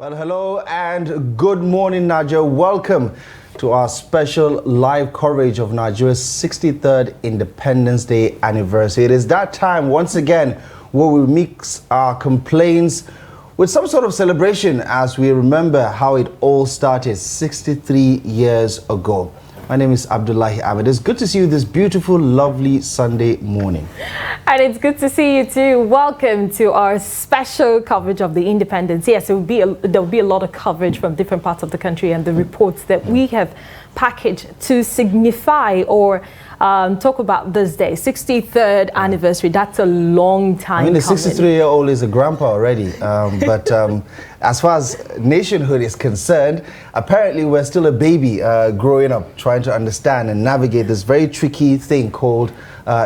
Well, hello and good morning, Nigeria. Welcome to our special live coverage of Nigeria's 63rd Independence Day anniversary. It is that time once again where we mix our complaints with some sort of celebration as we remember how it all started 63 years ago. My name is Abdullahi Ahmed. It's good to see you this beautiful, lovely Sunday morning. And it's good to see you too. Welcome to our special coverage of the independence. Yes, there will be a lot of coverage from different parts of the country and the reports that we have packaged to signify or talk about this day, 63rd anniversary. That's a long time. I mean, the 63-year-old is a grandpa already. But as far as nationhood is concerned, apparently we're still a baby growing up, trying to understand and navigate this very tricky thing called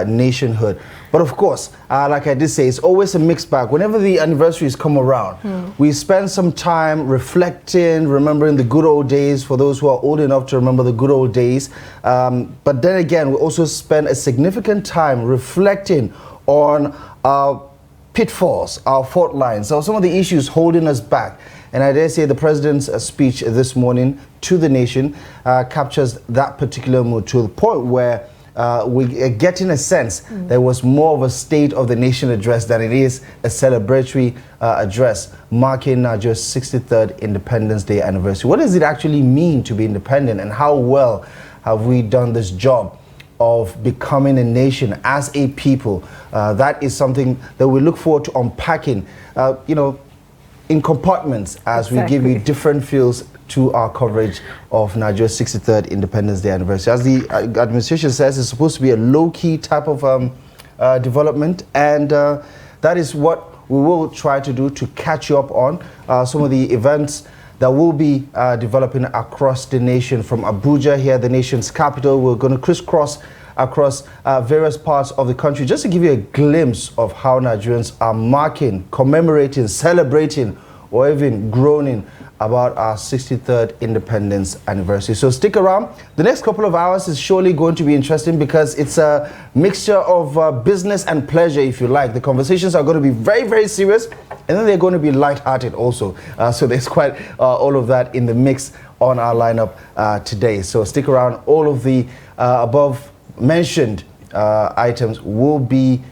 nationhood. But of course, like I did say, it's always a mixed bag. Whenever the anniversaries come around, we spend some time reflecting, remembering the good old days for those who are old enough to remember the good old days. But then again, we also spend a significant time reflecting on our pitfalls, our fault lines, so some of the issues holding us back. And I dare say the president's speech this morning to the nation captures that particular mood to the point where we are getting a sense there was more of a State of the Nation address than it is a celebratory address marking Nigeria's 63rd Independence Day anniversary. What does it actually mean to be independent, and how well have we done this job of becoming a nation as a people? That is something that we look forward to unpacking, in compartments as we give you different feels to our coverage of Nigeria's 63rd Independence Day anniversary. As the administration says, it's supposed to be a low-key type of development, and that is what we will try to do to catch you up on some of the events that will be developing across the nation. From Abuja here, the nation's capital, we're going to crisscross across various parts of the country just to give you a glimpse of how Nigerians are marking, commemorating, celebrating, or even groaning about our 63rd independence anniversary. So stick around. The next couple of hours is surely going to be interesting because it's a mixture of business and pleasure, if you like. The conversations are going to be very, very serious, and then they're going to be lighthearted also. So there's quite all of that in the mix on our lineup today. So stick around. All of the above mentioned items will be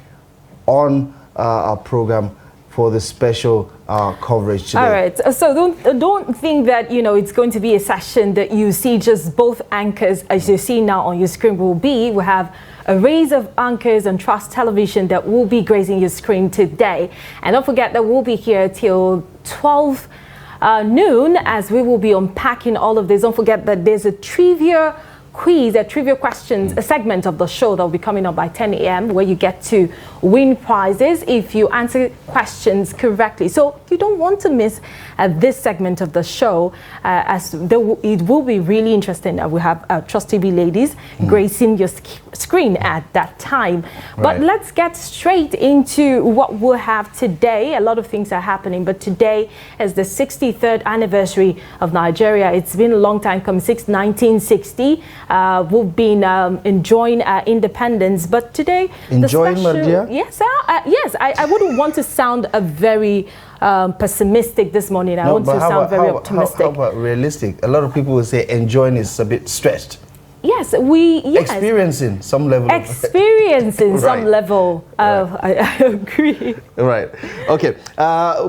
on our program for the special coverage today. All right, so don't think that it's going to be a session that you see just both anchors as you see now on your screen. We have a race of anchors on Trust Television that will be gracing your screen today, and don't forget that we'll be here till 12 noon as we will be unpacking all of this. Don't forget that there's a trivia questions, a segment of the show that will be coming up by 10 a.m. where you get to win prizes if you answer questions correctly. So you don't want to miss this segment of the show, as it will be really interesting. We have Trust TV ladies gracing your screen at that time. But let's get straight into what we'll have today. A lot of things are happening, but today is the 63rd anniversary of Nigeria. It's been a long time coming, since 1960. We've been enjoying our independence, but today yes, I wouldn't want to sound a very pessimistic this morning. I want to sound very optimistic. How about realistic? A lot of people will say enjoying is a bit stretched. Yes, experiencing some level. Some level. I agree. Right. Okay.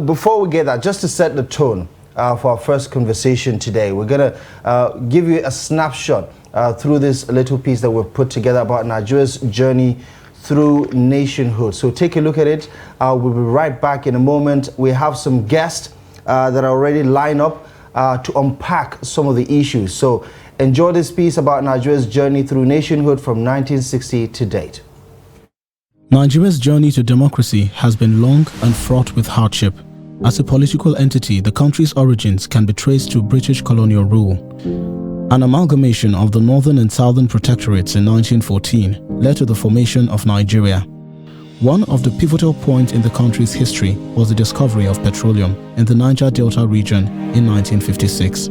Before we get that, just to set the tone for our first conversation today, we're gonna give you a snapshot through this little piece that we've put together about Nigeria's journey through nationhood. So take a look at it. We'll be right back in a moment. We have some guests that are already lined up to unpack some of the issues. So enjoy this piece about Nigeria's journey through nationhood from 1960 to date. Nigeria's journey to democracy has been long and fraught with hardship. As a political entity, the country's origins can be traced to British colonial rule. An amalgamation of the northern and southern protectorates in 1914 led to the formation of Nigeria. One of the pivotal points in the country's history was the discovery of petroleum in the Niger Delta region in 1956.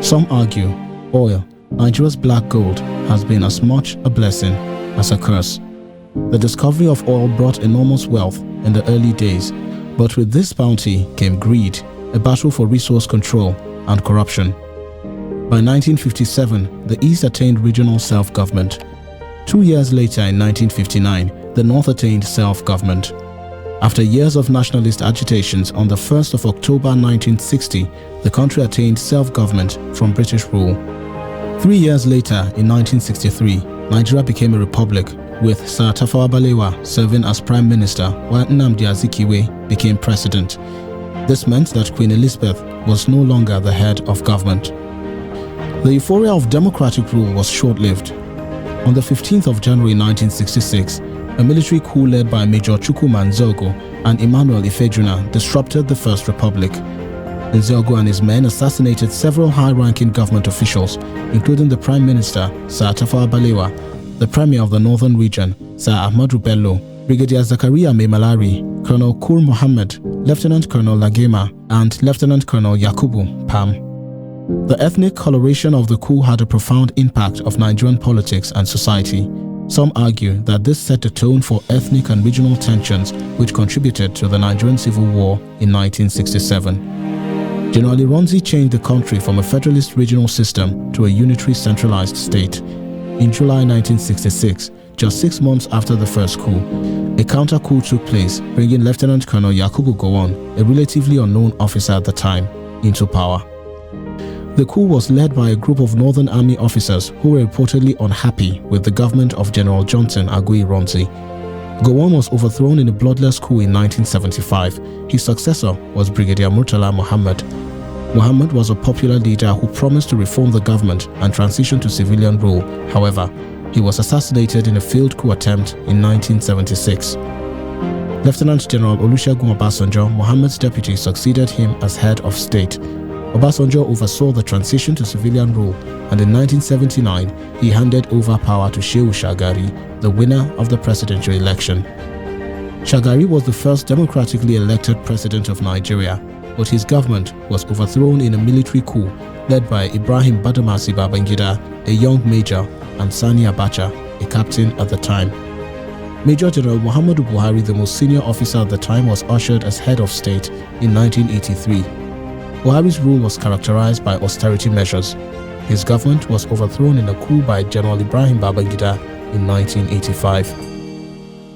Some argue oil, Nigeria's black gold, has been as much a blessing as a curse. The discovery of oil brought enormous wealth in the early days, but with this bounty came greed a battle for resource control and corruption. By 1957, the East attained regional self-government. 2 years later, in 1959, the North attained self-government. After years of nationalist agitations, on the 1st of October 1960, the country attained self-government from British rule. 3 years later, in 1963, Nigeria became a republic, with Sir Tafawa Balewa serving as Prime Minister while Nnamdi Azikiwe became President. This meant that Queen Elizabeth was no longer the head of government. The euphoria of democratic rule was short-lived. On the 15th of January 1966, a military coup led by Major Chukwuma Nzeogo and Emmanuel Ifejuna disrupted the First Republic. Nzeogo and his men assassinated several high-ranking government officials, including the Prime Minister, Sir Tafawa Balewa, the Premier of the Northern Region, Sir Ahmadu Bello, Brigadier Zakaria Mai Malari, Colonel Kur Mohammed, Lieutenant Colonel Lagema, and Lieutenant Colonel Yakubu Pam. The ethnic coloration of the coup had a profound impact on Nigerian politics and society. Some argue that this set the tone for ethnic and regional tensions which contributed to the Nigerian Civil War in 1967. General Ironsi changed the country from a federalist regional system to a unitary centralized state. In July 1966, just 6 months after the first coup, a counter-coup took place, bringing Lieutenant Colonel Yakubu Gowon, a relatively unknown officer at the time, into power. The coup was led by a group of Northern Army officers who were reportedly unhappy with the government of General Johnson Aguiyi-Ironsi. Gowon was overthrown in a bloodless coup in 1975. His successor was Brigadier Murtala Muhammad. Muhammad was a popular leader who promised to reform the government and transition to civilian rule. However, he was assassinated in a failed coup attempt in 1976. Lieutenant General Olusegun Obasanjo, Muhammad's deputy, succeeded him as head of state. Obasanjo oversaw the transition to civilian rule, and in 1979, he handed over power to Shehu Shagari, the winner of the presidential election. Shagari was the first democratically elected president of Nigeria, but his government was overthrown in a military coup led by Ibrahim Badamasi Babangida, a young major, and Sani Abacha, a captain at the time. Major General Muhammadu Buhari, the most senior officer at the time, was ushered as head of state in 1983. Buhari's rule was characterized by austerity measures. His government was overthrown in a coup by General Ibrahim Babangida in 1985.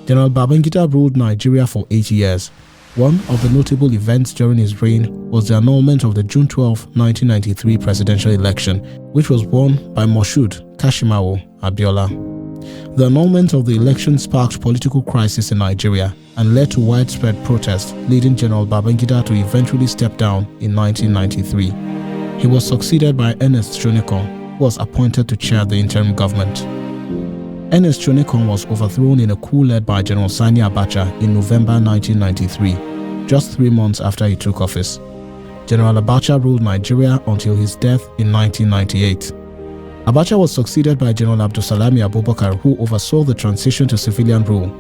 General Babangida ruled Nigeria for 8 years. One of the notable events during his reign was the annulment of the June 12, 1993 presidential election, which was won by Moshood Kashimawo Abiola. The annulment of the election sparked political crisis in Nigeria and led to widespread protests, leading General Babangida to eventually step down in 1993. He was succeeded by Ernest Shonekan, who was appointed to chair the interim government. Ernest Shonekan was overthrown in a coup led by General Sani Abacha in November 1993, just 3 months after he took office. General Abacha ruled Nigeria until his death in 1998. Abacha was succeeded by General Abdulsalami Abubakar, who oversaw the transition to civilian rule.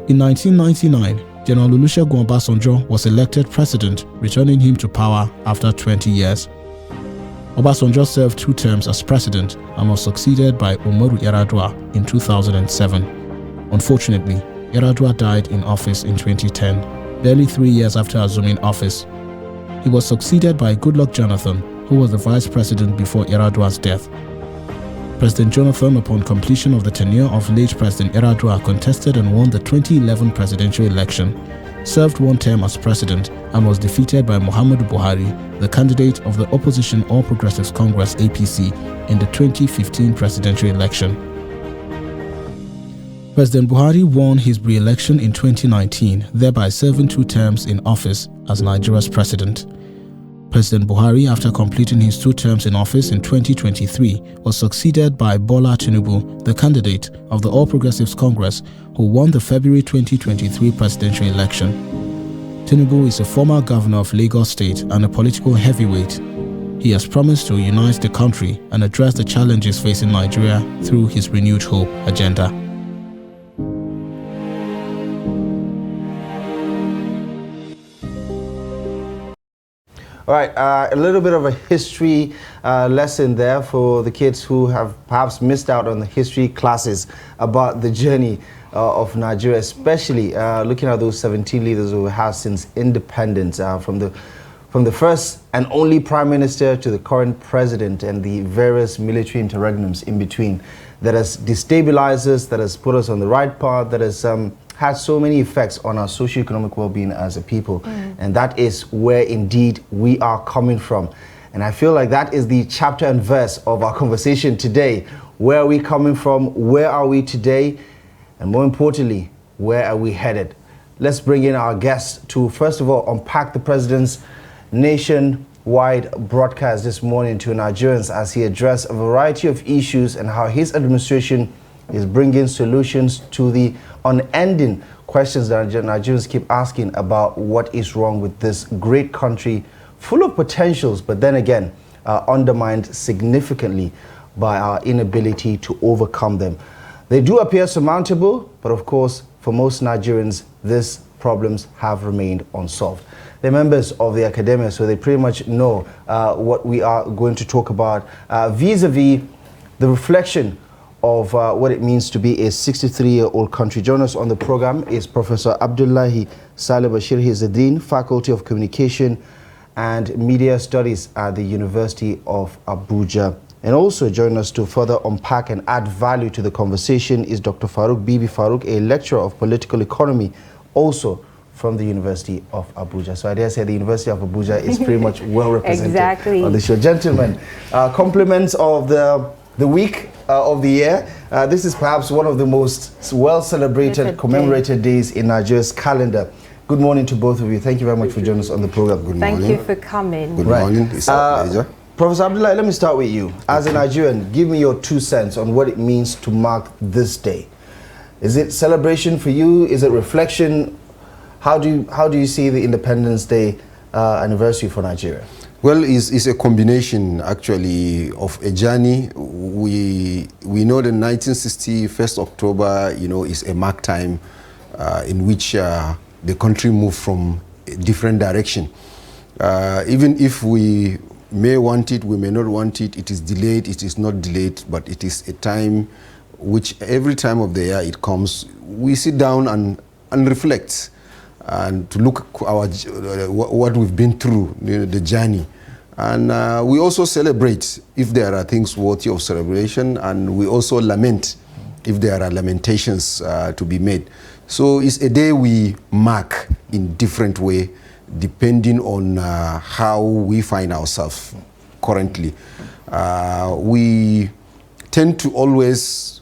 In 1999, General Olusegun Obasanjo was elected president, returning him to power after 20 years. Obasanjo served 2 terms as president and was succeeded by Umaru Yar'Adua in 2007. Unfortunately, Yar'Adua died in office in 2010, barely 3 years after assuming office. He was succeeded by Goodluck Jonathan, who was the vice president before Yar'Adua's death. President Jonathan, upon completion of the tenure of late President Yar'Adua, contested and won the 2011 presidential election, served 1 term as president, and was defeated by Muhammadu Buhari, the candidate of the opposition All Progressives Congress (APC) in the 2015 presidential election. President Buhari won his re-election in 2019, thereby serving 2 terms in office as Nigeria's president. President Buhari, after completing his 2 terms in office in 2023, was succeeded by Bola Tinubu, the candidate of the All Progressives Congress, who won the February 2023 presidential election. Tinubu is a former governor of Lagos State and a political heavyweight. He has promised to unite the country and address the challenges facing Nigeria through his Renewed Hope agenda. All right, a little bit of a history lesson there for the kids who have perhaps missed out on the history classes about the journey of Nigeria, especially looking at those 17 leaders who we have since independence, from the from the first and only prime minister to the current president and the various military interregnums in between, that has destabilized us, that has put us on the right path, that has had so many effects on our socio-economic well-being as a people. And that is where indeed we are coming from. And I feel like that is the chapter and verse of our conversation today. Where are we coming from? Where are we today? And more importantly, where are we headed? Let's bring in our guests to, first of all, unpack the president's nationwide broadcast this morning to Nigerians as he addressed a variety of issues and how his administration is bringing solutions to the unending questions that Nigerians keep asking about what is wrong with this great country full of potentials, but then again, undermined significantly by our inability to overcome them. They do appear surmountable, but of course, for most Nigerians, these problems have remained unsolved. They're members of the academia, so they pretty much know what we are going to talk about vis-a-vis the reflection of what it means to be a 63-year-old country. Joining us on the program is Professor Abdullahi Saleh Bashir. He's the Dean, Faculty of Communication and Media Studies at the University of Abuja. And also joining us to further unpack and add value to the conversation is Dr. Farouk Bibi Farouk, a lecturer of political economy, also from the University of Abuja. So I dare say the University of Abuja is pretty much well represented on the show. Gentlemen, compliments of the week of the year. This is perhaps one of the most well-celebrated, commemorated days in Nigeria's calendar. Good morning to both of you. Thank you very much for joining us on the program. Good morning. Thank you for coming. Good morning. It's a pleasure. Professor Abdullah, let me start with you. As a Nigerian, give me your 2 cents on what it means to mark this day. Is it celebration for you? Is it reflection? How do you see the Independence Day anniversary for Nigeria? Well, it's a combination actually of a journey. We know that 1960, 1st October, is a mark time in which the country moved from a different direction. Even if we may want it, we may not want it, it is delayed, it is not delayed, but it is a time which every time of the year it comes, we sit down and reflect and to look at what we've been through, the journey. And we also celebrate if there are things worthy of celebration, and we also lament if there are lamentations to be made. So it's a day we mark in different way, depending on how we find ourselves currently. We tend to always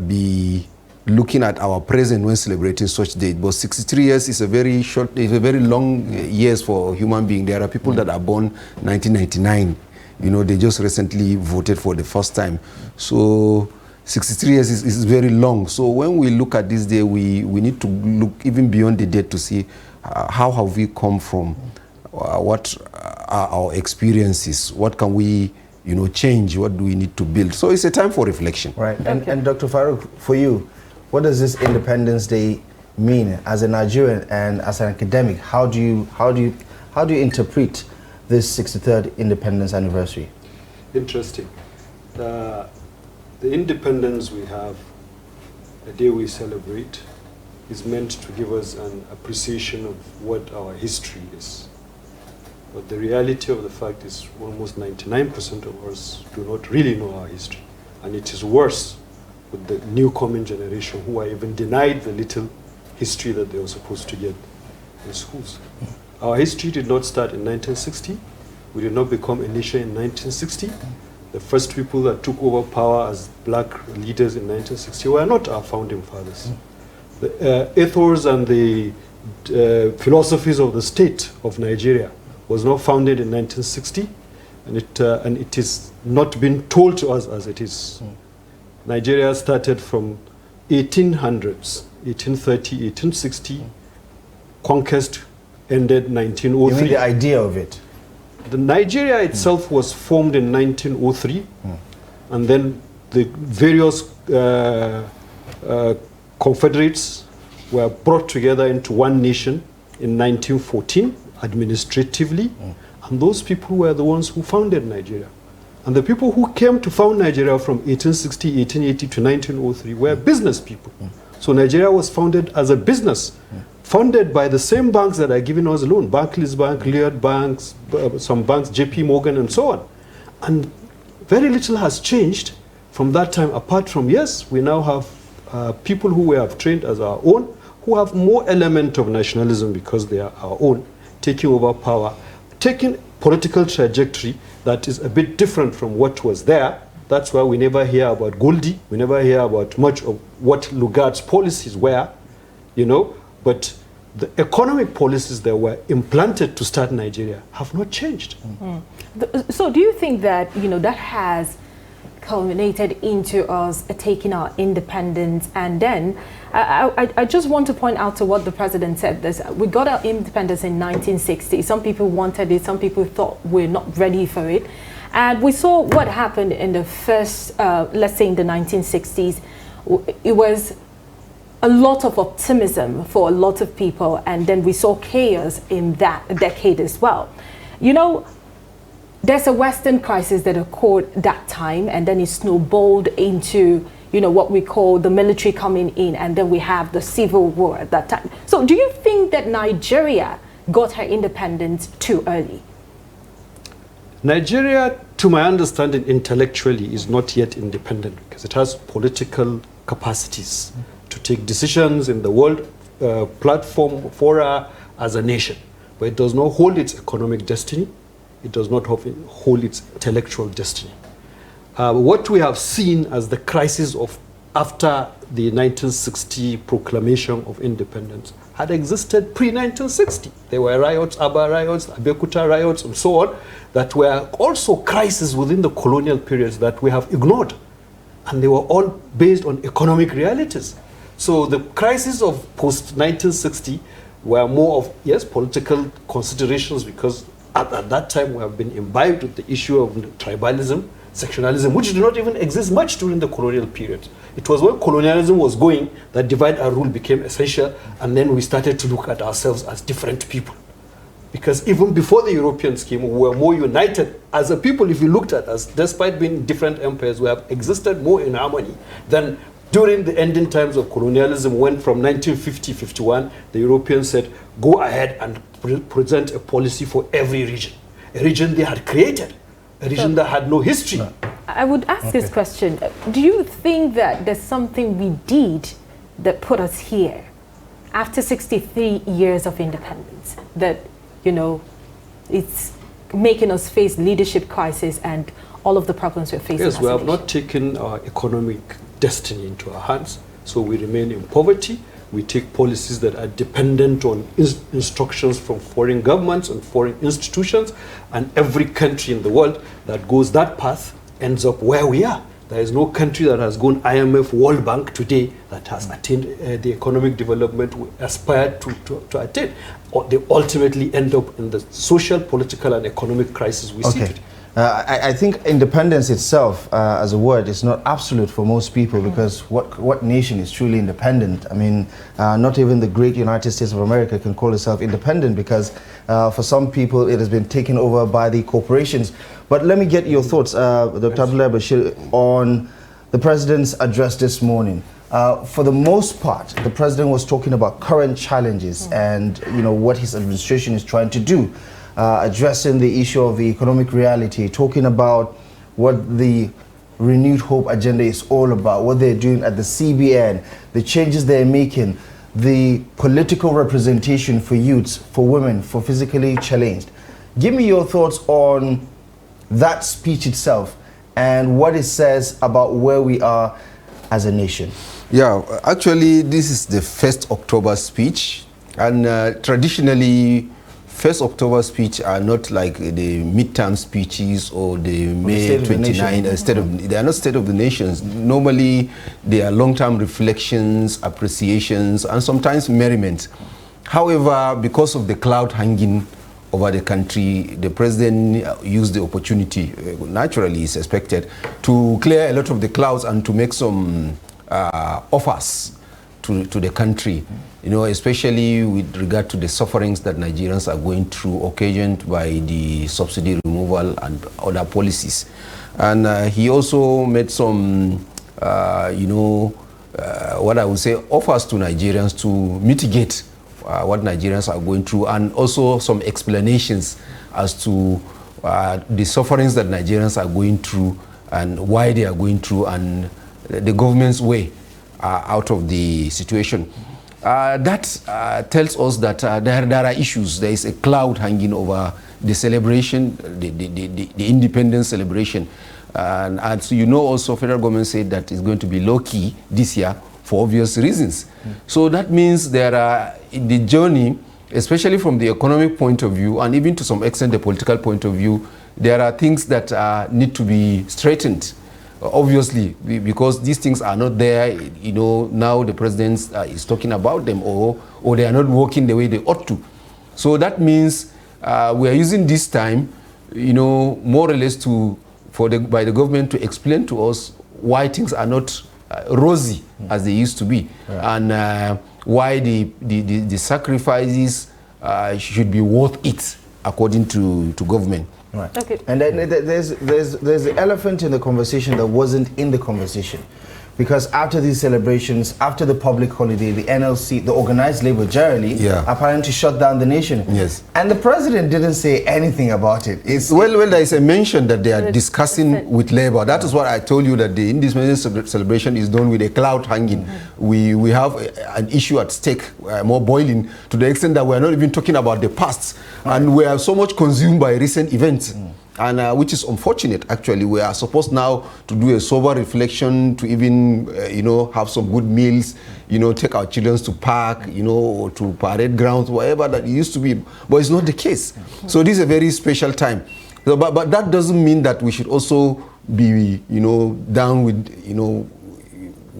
be looking at our present when celebrating such date, but 63 years is a very short, it's a very long years for a human being. There are people that are born 1999. They just recently voted for the first time. So 63 years is very long. So when we look at this day, we need to look even beyond the date to see how have we come from, what are our experiences, what can we change, what do we need to build. So it's a time for reflection. Right. And Dr. Farouk, for you, what does this Independence Day mean as a Nigerian and as an academic? How do you interpret this 63rd independence anniversary? Interesting. The independence we have, the day we celebrate, is meant to give us an appreciation of what our history is. But the reality of the fact is almost 99% of us do not really know our history. And it is worse with the new coming generation who are even denied the little history that they were supposed to get in schools. Our history did not start in 1960. We did not become a nation in 1960. The first people that took over power as black leaders in 1960 were not our founding fathers. The ethos and the philosophies of the state of Nigeria was not founded in 1960, and it is not been told to us as it is. Nigeria started from 1800s, 1830, 1860. Conquest ended 1903. You mean the idea of it? The Nigeria itself was formed in 1903, and then the various confederates were brought together into one nation in 1914 administratively, and those people were the ones who founded Nigeria. And the people who came to found Nigeria from 1860, 1880 to 1903 were business people So Nigeria was founded as a business, funded by the same banks that are giving us loan, Barclays Bank, Lloyds Banks, some banks, JP Morgan, and so on. And very little has changed from that time, apart from, yes, we now have people who we have trained as our own, who have more element of nationalism because they are our own, taking over power, taking political trajectory that is a bit different from what was there. That's why we never hear about Goldie, we never hear about much of what Lugard's policies were, you know, but the economic policies that were implanted to start Nigeria have not changed. So do you think that, you know, that has culminated into us taking our independence? And then I just want to point out to what the president said, this: we got our independence in 1960. Some people wanted it, some people thought we're not ready for it. And we saw what happened in the first, let's say in the 1960s. It was a lot of optimism for a lot of people, and then we saw chaos in that decade as well. You know, there's a Western crisis that occurred that time, and then it snowballed into, you know, what we call the military coming in, and then we have the civil war at that time. So do you think that Nigeria got her independence too early? Nigeria, to my understanding, intellectually is not yet independent because it has political capacities to take decisions in the world platform fora as a nation, but it does not hold its economic destiny. It does not hold its intellectual destiny. What we have seen as the crisis of after the 1960 proclamation of independence had existed pre-1960. There were riots, Aba riots, Abeokuta riots, and so on, that were also crises within the colonial periods that we have ignored. And they were all based on economic realities. So the crises of post-1960 were more of, yes, political considerations, because at that time we have been imbibed with the issue of tribalism, sectionalism, which did not even exist much during the colonial period. It was when colonialism was going that divide and rule became essential, and then we started to look at ourselves as different people. Because even before the Europeans came, we were more united as a people. If you looked at us, despite being different empires, we have existed more in harmony than during the ending times of colonialism, when from 1950-51, the Europeans said, go ahead and present a policy for every region. A region they had created, a region that had no history. I would ask this question. Do you think that there's something we did that put us here after 63 years of independence that, you know, it's making us face leadership crisis and all of the problems we're facing? Yes, we have not taken our economic destiny into our hands, so we remain in poverty. We take policies that are dependent on instructions from foreign governments and foreign institutions, and every country in the world that goes that path ends up where we are. There is no country that has gone IMF, World Bank today that has attained the economic development we aspired to attain. Or they ultimately end up in the social, political, and economic crisis we see today. I think independence itself as a word is not absolute for most people, because what nation is truly independent? I mean, not even the great United States of America can call itself independent, because for some people it has been taken over by the corporations. But let me get your thoughts, Dr. Abdullahi Bashir, on the president's address this morning. For the most part, the president was talking about current challenges and, you know, what his administration is trying to do. Addressing the issue of the economic reality, talking about what the Renewed Hope agenda is all about, what they're doing at the CBN, the changes they're making, the political representation for youths, for women, for physically challenged. Give me your thoughts on that speech itself and what it says about where we are as a nation. Yeah, actually, this is the 1st October speech, and traditionally, 1st October speech are not like the midterm speeches or the May 29 they are not State of the Nations. Normally, they are long-term reflections, appreciations, and sometimes merriment. However, because of the cloud hanging over the country, the president used the opportunity, naturally it's expected, to clear a lot of the clouds and to make some offers to the country, you know, especially with regard to the sufferings that Nigerians are going through, occasioned by the subsidy removal and other policies. And he also made some, you know, what I would say, offers to Nigerians to mitigate what Nigerians are going through, and also some explanations as to the sufferings that Nigerians are going through and why they are going through, and the government's way out of the situation. That tells us that there are issues. There is a cloud hanging over the celebration, the independence celebration. And so you know also federal government said that it's going to be low-key this year for obvious reasons. So that means there are, in the journey, especially from the economic point of view and even to some extent the political point of view, there are things that need to be straightened. Obviously, because these things are not there, you know, now the president is talking about them, or they are not working the way they ought to. So that means we are using this time, you know, more or less by the government to explain to us why things are not rosy as they used to be, and why the sacrifices should be worth it according to government. Right. Okay. And then there's the elephant in the conversation that wasn't in the conversation. Because after these celebrations, after the public holiday, the NLC, the organized labor generally, apparently shut down the nation. Yes. And the president didn't say anything about it. Well, there is a mention that they are discussing with labor. That is what I told you, that the independence celebration is done with a cloud hanging. We have an issue at stake, more boiling, to the extent that we are not even talking about the past. And we are so much consumed by recent events. And which is unfortunate, actually. We are supposed now to do a sober reflection, to even, you know, have some good meals, you know, take our children to park, you know, or to parade grounds, whatever that it used to be. But it's not the case. So this is a very special time. So, but that doesn't mean that we should also be, you know, down with, you know,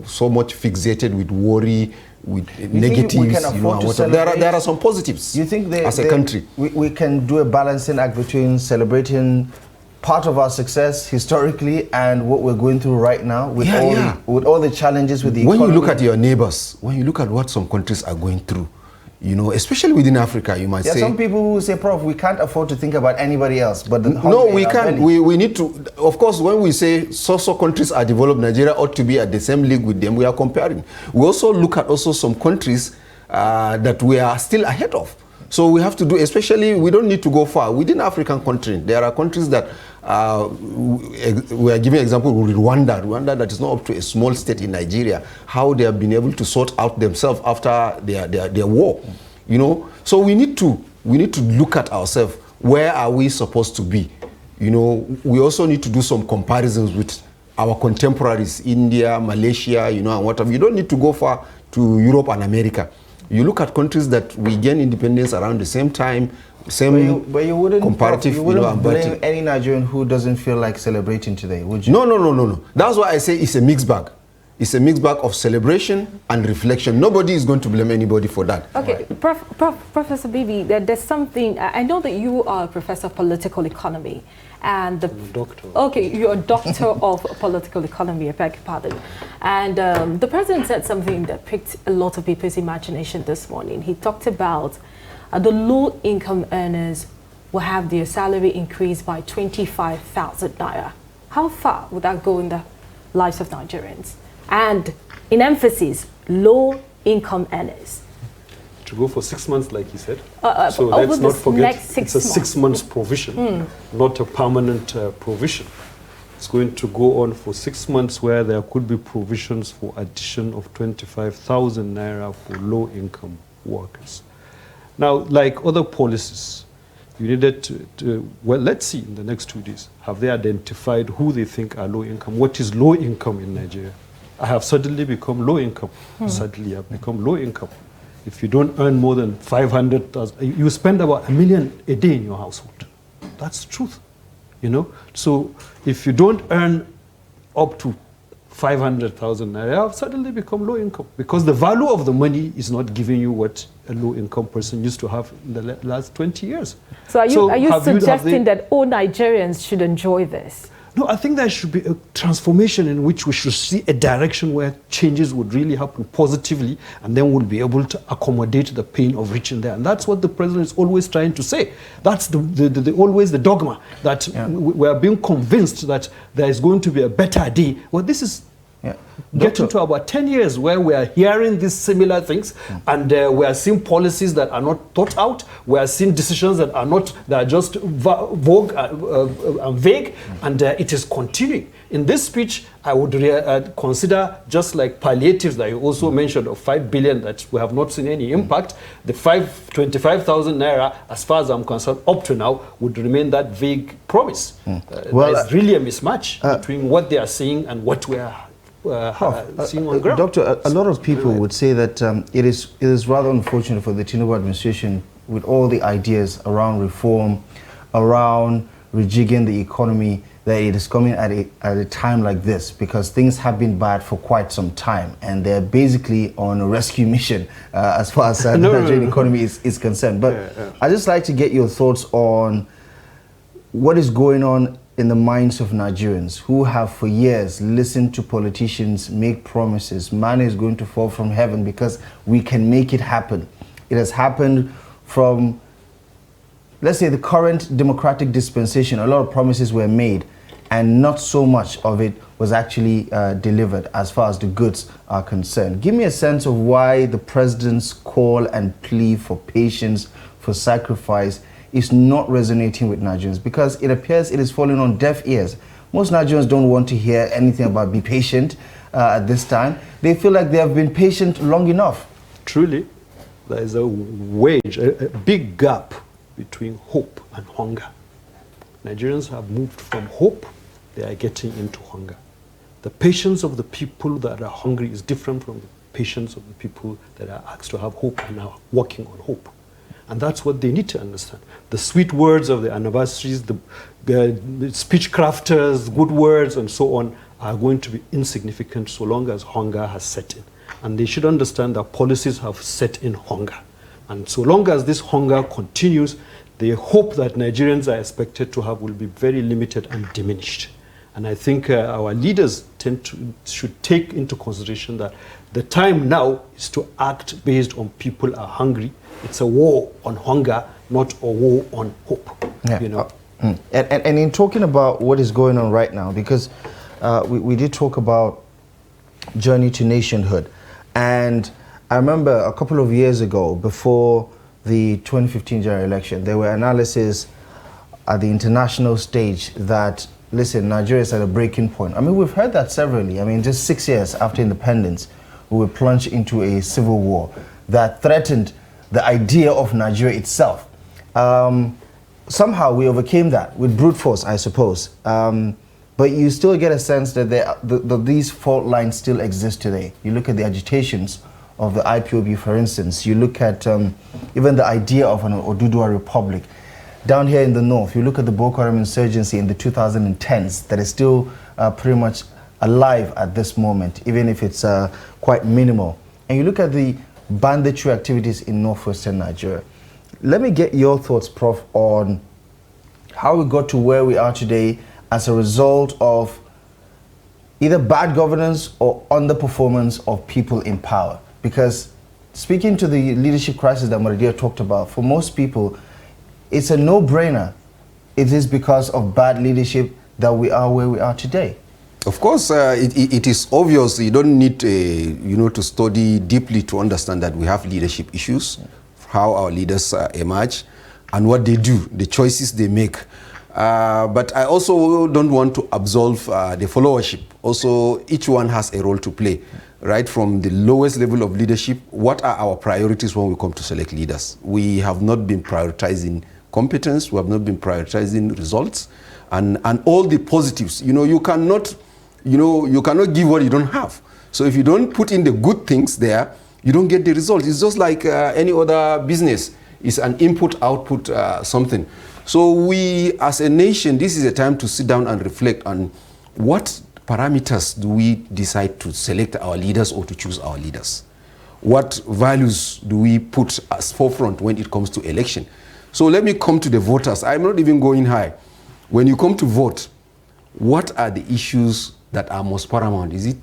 so much fixated with worry, with negatives. We can afford to there are some positives. You think as a country we can do a balancing act between celebrating part of our success historically and what we're going through right now with all the challenges with the economy? When you look at your neighbors, when you look at what some countries are going through, you know, especially within Africa, you might say. Some people who say, Prof, we can't afford to think about anybody else. But no, we can't. We need to. Of course, when we say so countries are developed, Nigeria ought to be at the same league with them. We are comparing. We also look at also some countries that we are still ahead of. So we have to do, especially, we don't need to go far. Within African countries, there are countries that we are giving example with Rwanda that is not up to a small state in Nigeria, how they have been able to sort out themselves after their war, you know. So we need to look at ourselves. Where are we supposed to be? You know, we also need to do some comparisons with our contemporaries, India, Malaysia, you know, and whatever. You don't need to go far to Europe and America. You look at countries that we gain independence around the same time, but you wouldn't comparative. You wouldn't blame any Nigerian who doesn't feel like celebrating today, would you? No. That's why I say it's a mixed bag. It's a mixed bag of celebration and reflection. Nobody is going to blame anybody for that. Okay, Professor Bibi, there's something. I know that you are a professor of political economy. And I'm a doctor. Okay, you're a doctor of political economy, I beg your pardon. And the president said something that piqued a lot of people's imagination this morning. He talked about the low-income earners will have their salary increased by 25,000 naira. How far would that go in the lives of Nigerians? And in emphasis, low-income earners. To go for 6 months, like he said. So let's not forget, it's a 6 months provision, not a permanent provision. It's going to go on for 6 months, where there could be provisions for addition of 25,000 naira for low-income workers. Now, like other policies, you needed to, well, let's see in the next 2 days, have they identified who they think are low-income? What is low-income in Nigeria? I have suddenly become low-income. Suddenly I've become low-income. If you don't earn more than 500,000, you spend about $1 million a day in your household. That's the truth, you know. So if you don't earn up to 500,000 naira, you have suddenly become low income, because the value of the money is not giving you what a low income person used to have in the last 20 years. So are you suggesting that all Nigerians should enjoy this? No, I think there should be a transformation in which we should see a direction where changes would really happen positively, and then we'll be able to accommodate the pain of reaching there. And that's what the president is always trying to say. That's always the dogma, that we are being convinced that there is going to be a better day. Well, this is Yeah. Get into about 10 years where we are hearing these similar things, and we are seeing policies that are not thought out. We are seeing decisions that are just vague, and it is continuing. In this speech, I would consider, just like palliatives that you also mentioned of 5 billion that we have not seen any impact, the 25,000 naira, as far as I'm concerned, up to now, would remain that vague promise. Well, there's really a mismatch between what they are saying and what we are seeing on ground. Doctor, a lot of people would say that it is rather unfortunate for the Tinubu administration, with all the ideas around reform, around rejigging the economy, that it is coming at a time like this, because things have been bad for quite some time, and they're basically on a rescue mission as far as the Nigerian economy is concerned. But I'd just like to get your thoughts on what is going on in the minds of Nigerians who have for years listened to politicians make promises. Man is going to fall from heaven because we can make it happen. It has happened from, let's say, the current democratic dispensation. A lot of promises were made, and not so much of it was actually delivered as far as the goods are concerned. Give me a sense of why the president's call and plea for patience, for sacrifice, is not resonating with Nigerians, because it appears it is falling on deaf ears. Most Nigerians don't want to hear anything about be patient at this time. They feel like they have been patient long enough. Truly, there is a big gap between hope and hunger. Nigerians have moved from hope, they are getting into hunger. The patience of the people that are hungry is different from the patience of the people that are asked to have hope and are working on hope. And that's what they need to understand. The sweet words of the anniversaries, the speech crafters, good words, and so on, are going to be insignificant so long as hunger has set in. And they should understand that policies have set in hunger. And so long as this hunger continues, the hope that Nigerians are expected to have will be very limited and diminished. And I think our leaders should take into consideration that the time now is to act based on people are hungry. It's a war on hunger, not a war on hope. Yeah. You know? And in talking about what is going on right now, because we did talk about journey to nationhood, and I remember a couple of years ago, before the 2015 general election, there were analyses at the international stage that, listen, Nigeria is at a breaking point. I mean, we've heard that severally. I mean, just 6 years after independence, we were plunged into a civil war that threatened the idea of Nigeria itself. Somehow we overcame that with brute force, I suppose. But you still get a sense that these fault lines still exist today. You look at the agitations of the IPOB, for instance. You look at even the idea of an Oduduwa Republic. Down here in the north, you look at the Boko Haram insurgency in the 2010s that is still pretty much alive at this moment, even if it's quite minimal. And you look at the banditry activities in northwestern Nigeria. Let me get your thoughts, Prof, on how we got to where we are today as a result of either bad governance or underperformance of people in power. Because speaking to the leadership crisis that Maridia talked about, for most people, it's a no-brainer. It is because of bad leadership that we are where we are today. Of course, it is obvious. You don't need to study deeply to understand that we have leadership issues, how our leaders emerge, and what they do, the choices they make. But I also don't want to absolve the followership. Also, each one has a role to play, right? From the lowest level of leadership, what are our priorities when we come to select leaders? We have not been prioritizing competence. We have not been prioritizing results, and all the positives. You cannot give what you don't have. So if you don't put in the good things there, you don't get the results. It's just like any other business. It's an input-output something. So we, as a nation, this is a time to sit down and reflect on what parameters do we decide to select our leaders or to choose our leaders. What values do we put as forefront when it comes to election? So let me come to the voters. I'm not even going high. When you come to vote, what are the issues that are most paramount? Is it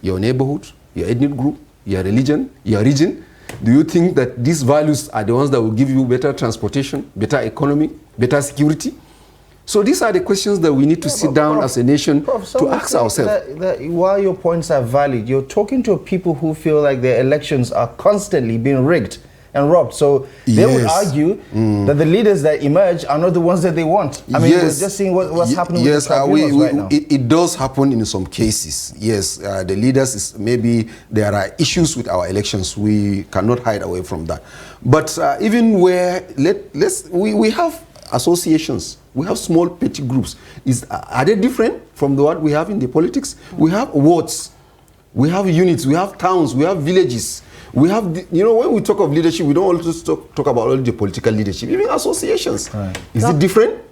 your neighborhood, your ethnic group, your religion, your region? Do you think that these values are the ones that will give you better transportation, better economy, better security? So these are the questions that we need to sit down as a nation to ask ourselves. That while your points are valid, you're talking to people who feel like their elections are constantly being rigged and robbed. So they would argue that the leaders that emerge are not the ones that they want. I mean, we're just seeing what's happening with the tribunals right now. It does happen in some cases. Yes, the leaders, maybe there are issues with our elections. We cannot hide away from that. But even where, we have associations. We have small petty groups. Are they different from what we have in the politics? We have wards, we have units, we have towns, we have villages. We have, when we talk of leadership, we don't always talk about only the political leadership, even associations. Right. Is it different?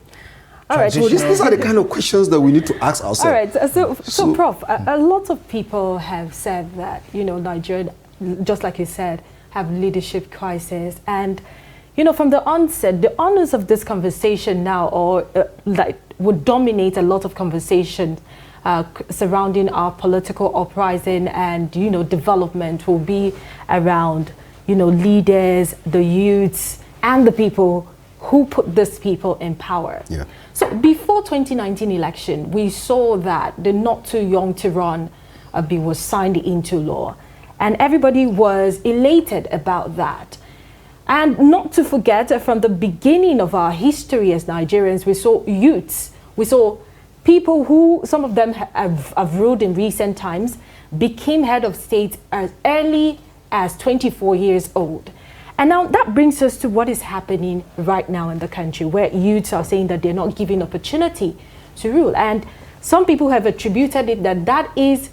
All right. So these are the kind of questions that we need to ask ourselves. All right. So Prof, a lot of people have said that, Nigeria, just like you said, have leadership crisis. And, from the onset, the honors of this conversation now, would dominate a lot of conversation surrounding our political uprising and, development will be around, leaders, the youths, and the people who put these people in power. Yeah. So before 2019 election, we saw that the Not Too Young to Run bill was signed into law. And everybody was elated about that. And not to forget, from the beginning of our history as Nigerians, we saw youths, we saw people who, some of them have ruled in recent times, became head of state as early as 24 years old. And now that brings us to what is happening right now in the country, where youths are saying that they're not given opportunity to rule. And some people have attributed it that is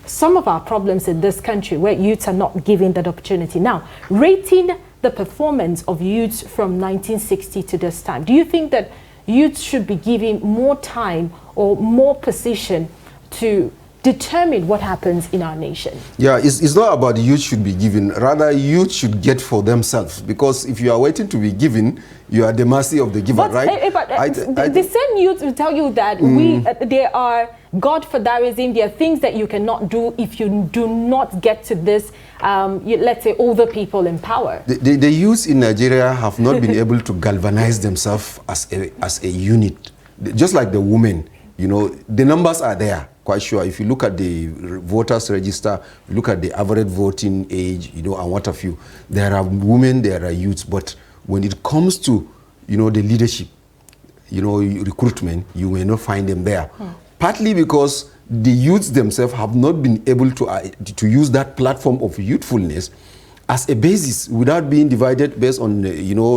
some of our problems in this country, where youths are not given that opportunity. Now, rating the performance of youths from 1960 to this time, do you think that youth should be given more time or more position to determine what happens in our nation? Yeah, it's not about youth should be given. Rather, youth should get for themselves. Because if you are waiting to be given, you are at the mercy of the giver, right? The same youth will tell you that there are godfatherism, there are things that you cannot do if you do not get to this, let's say, older people in power. The youth in Nigeria have not been able to galvanize themselves as a unit. Just like the women, the numbers are there. Quite sure. If you look at the voters register, you look at the average voting age, and what have you, there are women, there are youths, but when it comes to, the leadership, recruitment, you may not find them there. Partly because the youths themselves have not been able to use that platform of youthfulness as a basis without being divided based on,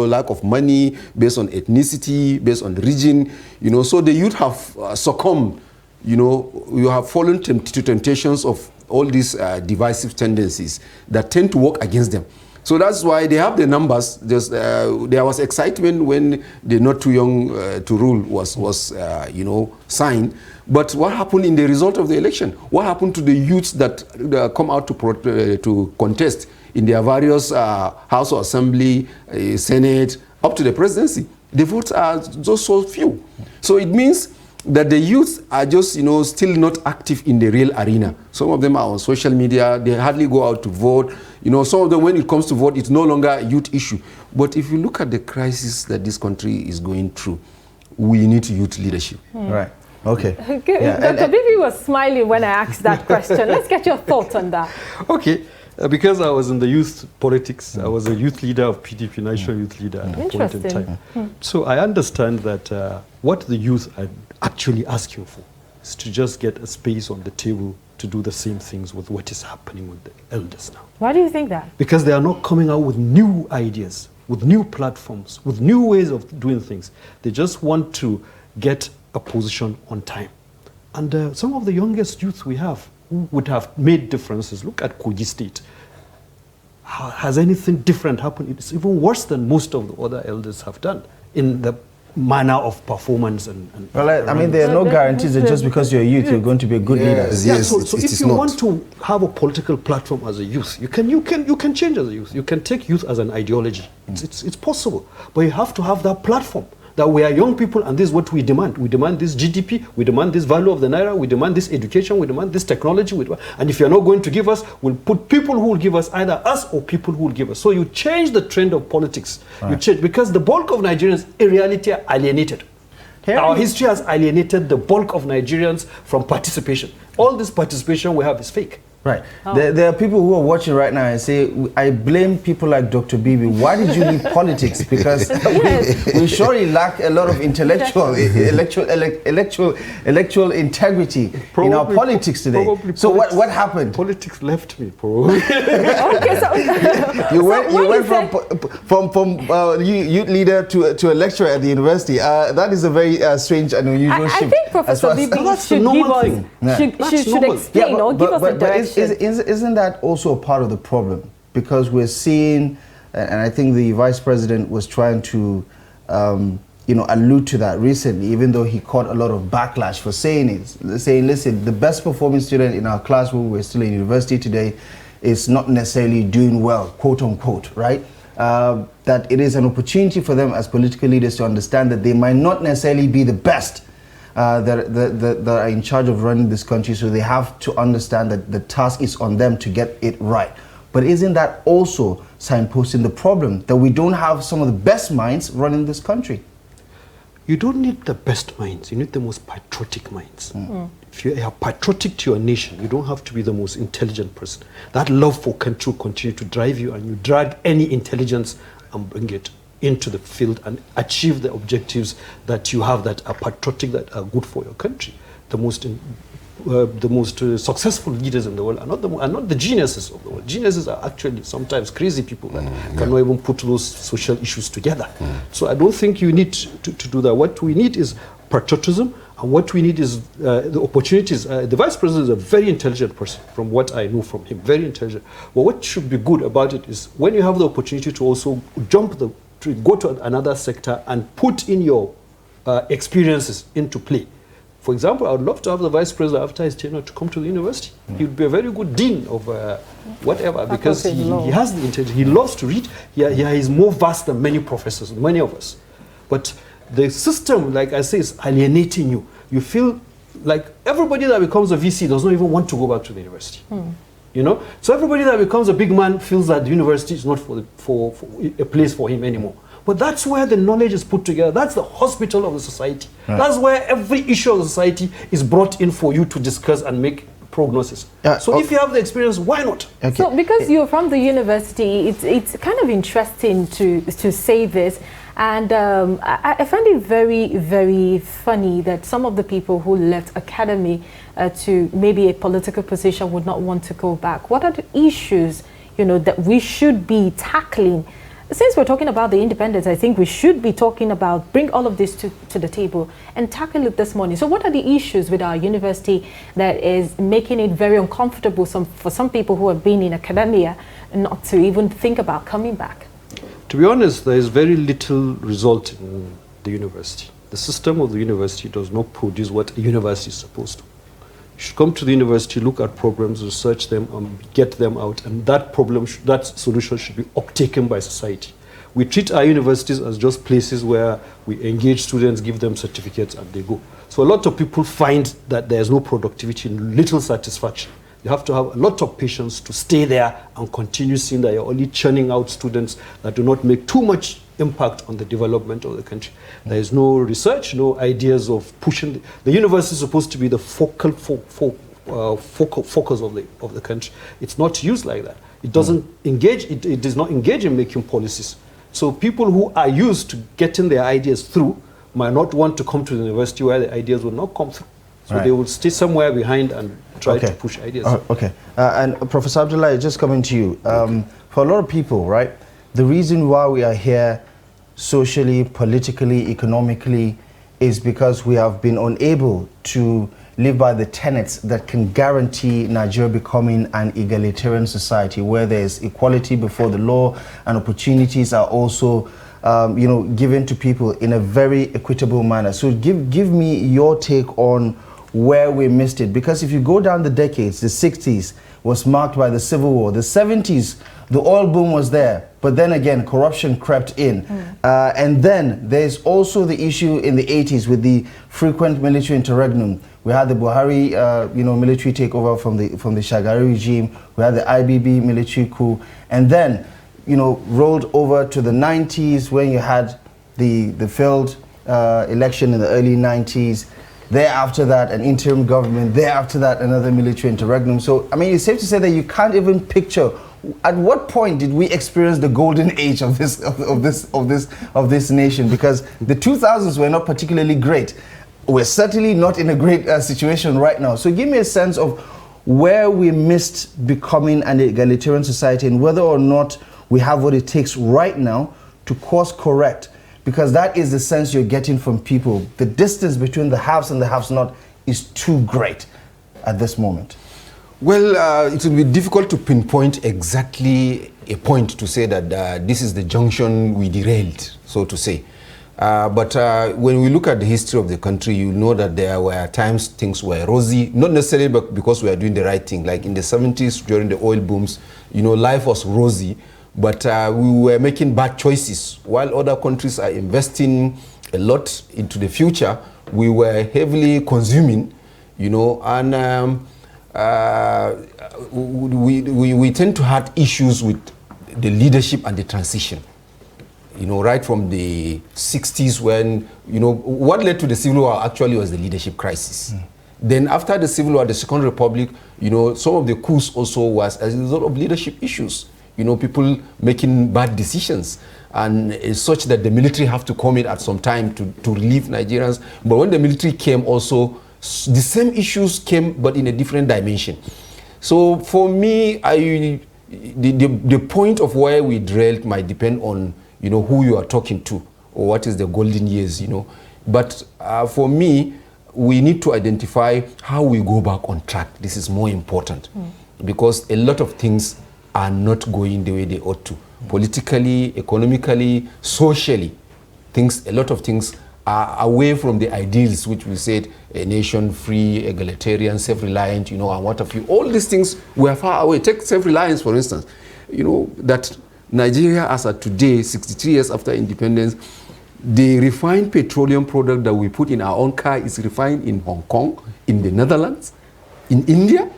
lack of money, based on ethnicity, based on region, so the youth have succumbed. You have fallen to temptations of all these divisive tendencies that tend to work against them. So that's why they have the numbers. There was excitement when the Not Too Young to Rule was signed. But what happened in the result of the election? What happened to the youths that come out to contest in their various House of Assembly, Senate, up to the presidency? The votes are just so few. So it means that the youth are just, still not active in the real arena. Some of them are on social media. They hardly go out to vote. Some of them, when it comes to vote, it's no longer a youth issue. But if you look at the crisis that this country is going through, we need youth leadership. Right. Okay. Good. Yeah, Dr. Bibi was smiling when I asked that question. Let's get your thoughts on that. Okay. Because I was in the youth politics, I was a youth leader of PDP, national youth leader at a point in time. So I understand that what the youth are actually asking for is to just get a space on the table to do the same things with what is happening with the elders now. Why do you think that? Because they are not coming out with new ideas, with new platforms, with new ways of doing things. They just want to get a position on time. And some of the youngest youths we have who would have made differences. Look at Kogi State. Has anything different happened? It's even worse than most of the other elders have done in the manner of performance. Well, I mean, there are no guarantees that just because you're a youth, you're going to be a good leader. Yes, so if you want to have a political platform as a youth, you can change as a youth. You can take youth as an ideology. It's possible. But you have to have that platform. That we are young people and this is what we demand. We demand this GDP, we demand this value of the naira, we demand this education, we demand this technology. And if you're not going to give us, we'll put people who will give us, either us or people who will give us. So you change the trend of politics. Right. You change, because the bulk of Nigerians in reality are alienated. Our history has alienated the bulk of Nigerians from participation. All this participation we have is fake. Right. There are people who are watching right now and say, I blame people like Dr. Bibi. Why did you leave politics? Because we surely lack a lot of intellectual integrity in our politics today. So what happened? Politics left me, probably. Okay, so you went from youth leader to a lecturer at the university. That is a very strange and unusual shift. I think Professor Bibi should explain or give us a direction. Isn't that also a part of the problem? Because we're seeing, and I think the vice president was trying to, allude to that recently, even though he caught a lot of backlash for saying it, saying, listen, the best performing student in our classroom, we're still in university today, is not necessarily doing well, quote unquote, right? That it is an opportunity for them as political leaders to understand that they might not necessarily be the best that are in charge of running this country, so they have to understand that the task is on them to get it right. But isn't that also signposting the problem that we don't have some of the best minds running this country? You don't need the best minds, you need the most patriotic minds. If you are patriotic to your nation, you don't have to be the most intelligent person. That love for country will continue to drive you, and you drag any intelligence and bring it into the field and achieve the objectives that you have that are patriotic, that are good for your country. The most successful leaders in the world are not the geniuses of the world. Geniuses are actually sometimes crazy people that cannot even put those social issues together. So I don't think you need to do that. What we need is patriotism, and what we need is the opportunities. The vice president is a very intelligent person, from what I know from him, very intelligent. But what should be good about it is when you have the opportunity to also go to another sector and put in your experiences into play. For example, I would love to have the vice president after his tenure to come to the university. He would be a very good dean of whatever, because he has the intelligence. He loves to read. He is more vast than many professors, many of us. But the system, like I say, is alienating you. You feel like everybody that becomes a VC does not even want to go back to the university. You know, so everybody that becomes a big man feels that the university is not for a place for him anymore. But that's where the knowledge is put together. That's the hospital of the society. Right. That's where every issue of the society is brought in for you to discuss and make prognosis. So if you have the experience, why not? Okay. So because you're from the university, it's kind of interesting to say this. And I find it very, very funny that some of the people who left academy to maybe a political position would not want to go back. What are the issues, that we should be tackling? Since we're talking about the independence, I think we should be talking about bring all of this to the table and tackle it this morning. So what are the issues with our university that is making it very uncomfortable for some people who have been in academia not to even think about coming back? To be honest, there is very little result in the university. The system of the university does not produce what a university is supposed to. You should come to the university, look at problems, research them, and get them out. And that that solution should be uptaken by society. We treat our universities as just places where we engage students, give them certificates, and they go. So a lot of people find that there is no productivity, little satisfaction. You have to have a lot of patience to stay there and continue seeing that you're only churning out students that do not make too much impact on the development of the country. There is no research, no ideas of pushing. The university is supposed to be the focal focus of the country. It's not used like that. It doesn't engage. It does not engage in making policies. So people who are used to getting their ideas through might not want to come to the university where the ideas will not come through. So they will stay somewhere behind and try to push ideas. And Professor Abdullahi, just coming to you. For a lot of people, right, the reason why we are here socially, politically, economically is because we have been unable to live by the tenets that can guarantee Nigeria becoming an egalitarian society where there is equality before the law and opportunities are also given to people in a very equitable manner. So give me your take on where we missed it, because if you go down the decades, the 60s was marked by the Civil War, the 70s, the oil boom was there, but then again, corruption crept in. And then there's also the issue in the 80s with the frequent military interregnum. We had the Buhari, military takeover from the Shagari regime. We had the IBB military coup, and then, rolled over to the 90s when you had the failed election in the early 90s. Thereafter that, an interim government. Thereafter that, another military interregnum. So, I mean, it's safe to say that you can't even picture at what point did we experience the golden age of this nation? Because the 2000s were not particularly great. We're certainly not in a great situation right now. So, give me a sense of where we missed becoming an egalitarian society and whether or not we have what it takes right now to course correct. Because that is the sense you're getting from people. The distance between the haves and the have-not is too great at this moment. Well, it will be difficult to pinpoint exactly a point to say that this is the junction we derailed, so to say. But when we look at the history of the country, you know that there were times things were rosy, not necessarily because we are doing the right thing. Like in the 70s, during the oil booms, you know, life was rosy. But we were making bad choices. While other countries are investing a lot into the future, we were heavily consuming, you know, and we tend to have issues with the leadership and the transition. You know, right from the 60s when, you know, what led to the Civil War actually was the leadership crisis. Then after the Civil War, the Second Republic, you know, some of the coups also was as a result of leadership issues. You know, people making bad decisions, and it's such that the military have to come in at some time to relieve Nigerians. But when the military came also, the same issues came, but in a different dimension. So for me, the point of where we derailed might depend on, you know, who you are talking to or what is the golden years, you know. But for me, we need to identify how we go back on track. This is more important because a lot of things are not going the way they ought to. Politically, economically, socially, a lot of things are away from the ideals which we said, a nation free, egalitarian, self-reliant, you know, and what have you. All these things were far away. Take self-reliance, for instance. You know, that Nigeria, as of today, 63 years after independence, the refined petroleum product that we put in our own car is refined in Hong Kong, in the Netherlands, in India.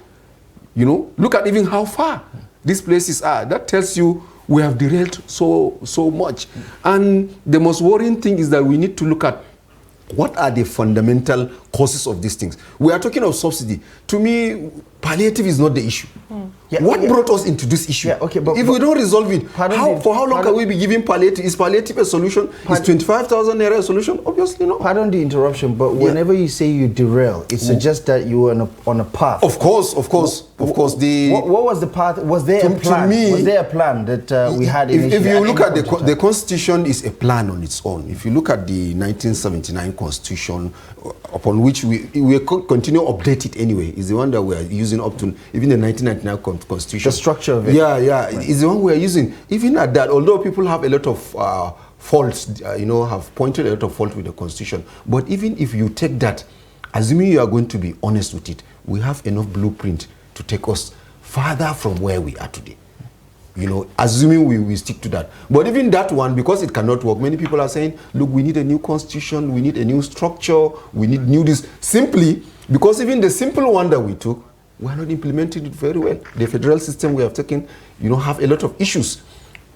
You know, look at even how far these places are. That tells you we have derailed so much. And the most worrying thing is that we need to look at what are the fundamental causes of these things. We are talking of subsidy. To me, palliative is not the issue. Yeah, what brought us into this issue? Yeah, okay, but if we don't resolve it, for how long can we be giving palliative? Is palliative a solution? Is 25,000 naira a solution? Obviously not. Pardon the interruption, but whenever you say you derail, it suggests that you were on a path. Of course. What was the path? Was there a plan? Was there a plan that we had initially? If you look at the Constitution, is a plan on its own. If you look at the 1979 Constitution, upon which we continue to update it anyway, is the one that we are using up to even the 1999 Constitution. The structure of it. Yeah, right. It's the one we are using. Even at that, although people have a lot of faults, you know, have pointed a lot of fault with the Constitution, but even if you take that, assuming you are going to be honest with it, we have enough blueprint to take us farther from where we are today. You know, assuming we stick to that. But even that one, because it cannot work, many people are saying, look, we need a new constitution, we need a new structure, we need new this. Simply because even the simple one that we took, we are not implementing it very well. The federal system we have taken, you know, have a lot of issues.